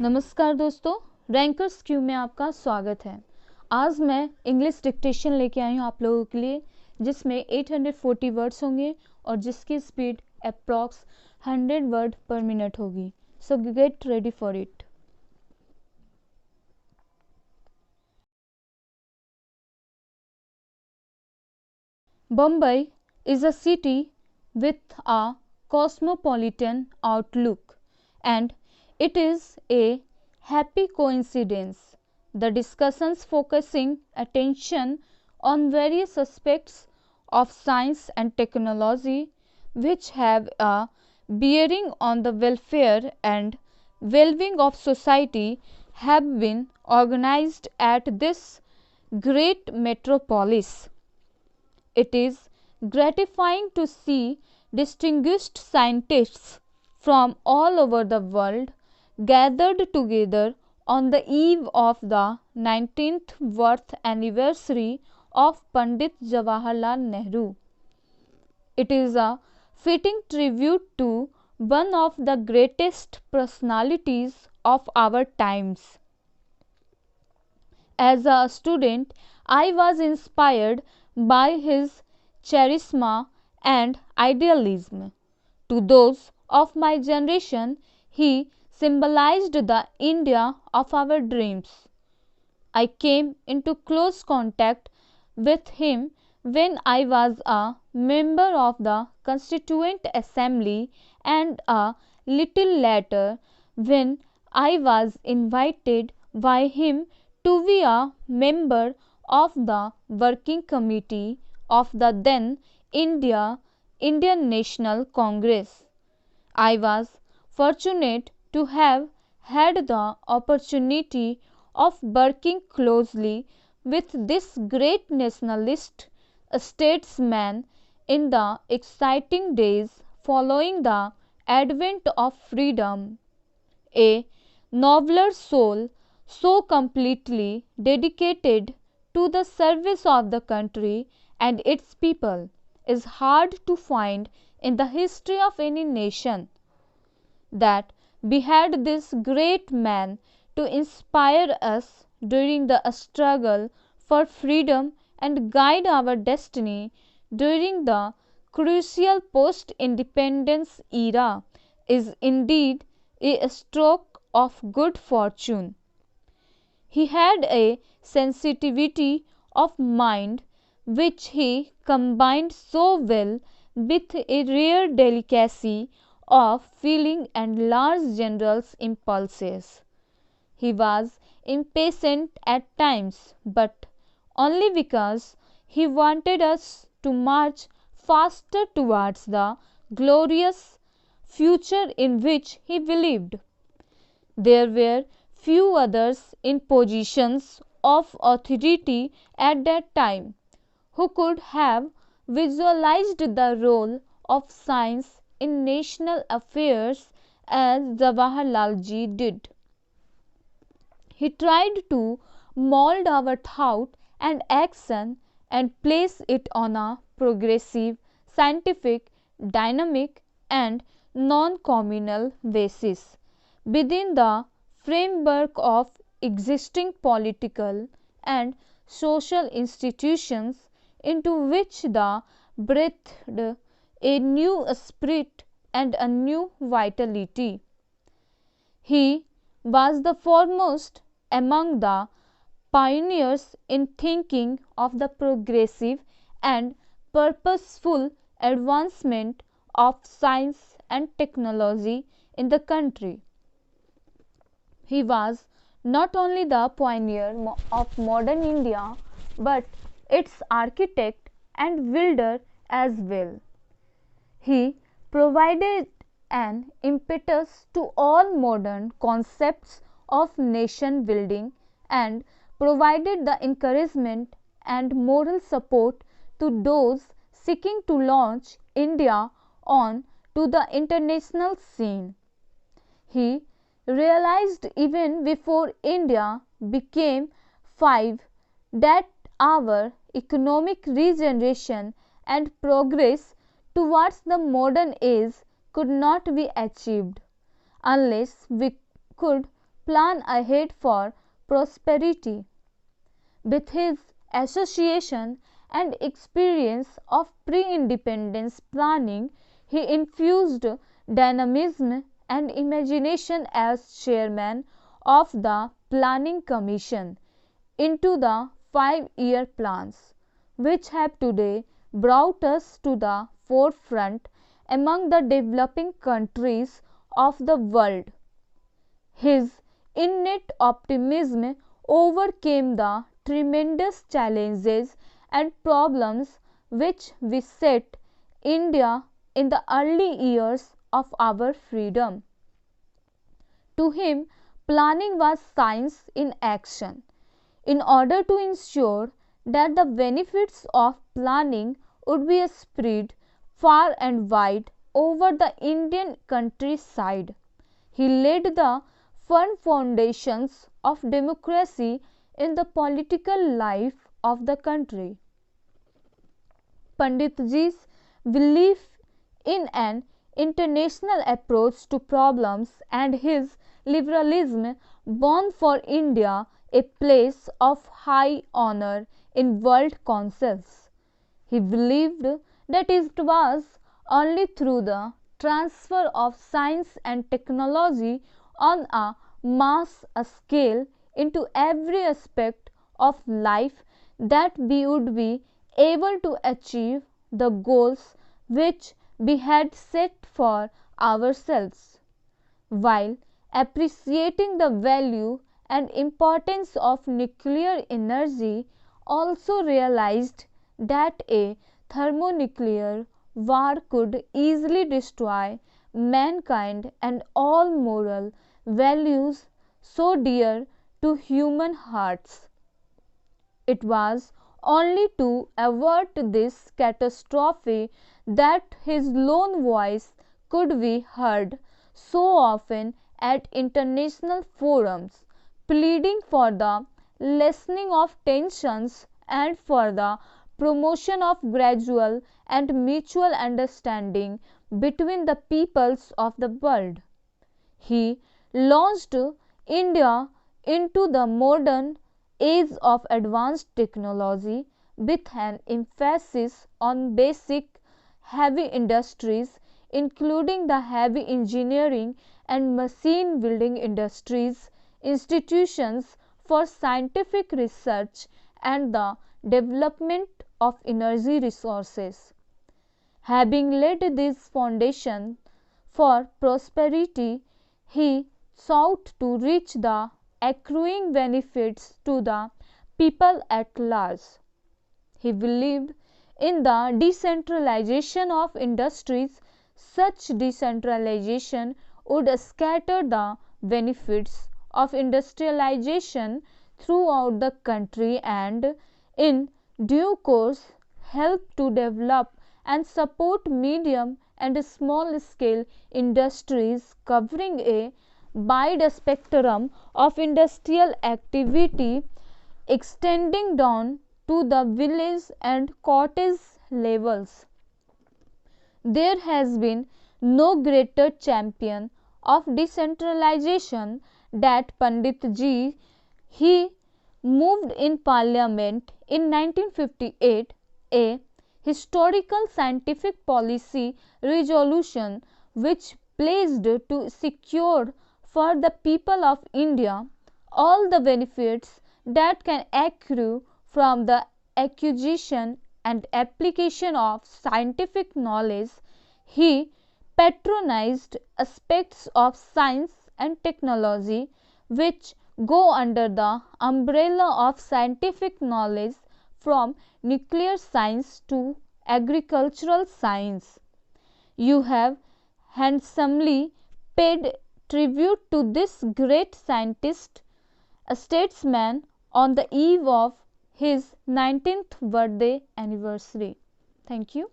नमस्कार दोस्तों, rankers Q में आपका स्वागत है। आज मैं इंग्लिश डिक्टेशन लेके आई हूँ आप लोगों के लिए, जिसमें 840 वर्ड्स होंगे और जिसकी speed approx 100 word per minute होगी। So get ready for it. Bombay is a city with a cosmopolitan outlook, and it is a happy coincidence. The discussions focusing attention on various aspects of science and technology which have a bearing on the welfare and well-being of society have been organized at this great metropolis. It is gratifying to see distinguished scientists from all over the world gathered together on the eve of the 19th birth anniversary of Pandit Jawaharlal Nehru. It is a fitting tribute to one of the greatest personalities of our times. As a student, I was inspired by his charisma and idealism. To those of my generation, he symbolized the India of our dreams. I came into close contact with him when I was a member of the Constituent Assembly, and a little later when I was invited by him to be a member of the working committee of the then Indian National Congress. I was fortunate to have had the opportunity of working closely with this great nationalist statesman in the exciting days following the advent of freedom. A nobler soul, so completely dedicated to the service of the country and its people, is hard to find in the history of any nation. That we had this great man to inspire us during the struggle for freedom and guide our destiny during the crucial post-independence era is indeed a stroke of good fortune. He had a sensitivity of mind which he combined so well with a rare delicacy of feeling and large general impulses. He was impatient at times, but only because he wanted us to march faster towards the glorious future in which he believed. There were few others in positions of authority at that time who could have visualized the role of science in national affairs as Jawaharlal ji did. He tried to mold our thought and action and place it on a progressive, scientific, dynamic and non-communal basis within the framework of existing political and social institutions into which the breathed a new spirit and a new vitality. He was the foremost among the pioneers in thinking of the progressive and purposeful advancement of science and technology in the country. He was not only the pioneer of modern India but its architect and builder as well. He provided an impetus to all modern concepts of nation building and provided the encouragement and moral support to those seeking to launch India on to the international scene. He realized even before India became five that our economic regeneration and progress towards the modern age could not be achieved unless we could plan ahead for prosperity. With his association and experience of pre-independence planning, he infused dynamism and imagination as chairman of the Planning Commission into the 5-year plans, which have today brought us to the forefront among the developing countries of the world. His innate optimism overcame the tremendous challenges and problems which beset India in the early years of our freedom. To him, planning was science in action. In order to ensure that the benefits of planning would be spread far and wide over the Indian countryside, he laid the firm foundations of democracy in the political life of the country. Panditji's belief in an international approach to problems and his liberalism won for India a place of high honor in world councils. He believed that it was only through the transfer of science and technology on a mass scale into every aspect of life that we would be able to achieve the goals which we had set for ourselves. While appreciating the value and importance of nuclear energy, also realized that a thermonuclear war could easily destroy mankind and all moral values so dear to human hearts. It was only to avert this catastrophe that his lone voice could be heard so often at international forums, pleading for the lessening of tensions and for the promotion of gradual and mutual understanding between the peoples of the world. He launched India into the modern age of advanced technology with an emphasis on basic heavy industries, including the heavy engineering and machine building industries, institutions for scientific research, and the development of energy resources. Having laid this foundation for prosperity, he sought to reach the accruing benefits to the people at large. He believed in the decentralization of industries. Such decentralization would scatter the benefits of industrialization throughout the country and, in due course, help to develop and support medium and small scale industries covering a wide spectrum of industrial activity extending down to the village and cottage levels. There has been no greater champion of decentralization than Panditji. He moved in Parliament in 1958 a historical scientific policy resolution which pledged to secure for the people of India all the benefits that can accrue from the acquisition and application of scientific knowledge. He patronized aspects of science and technology which go under the umbrella of scientific knowledge, from nuclear science to agricultural science. You have handsomely paid tribute to this great scientist, a statesman, on the eve of his 19th birthday anniversary. Thank you.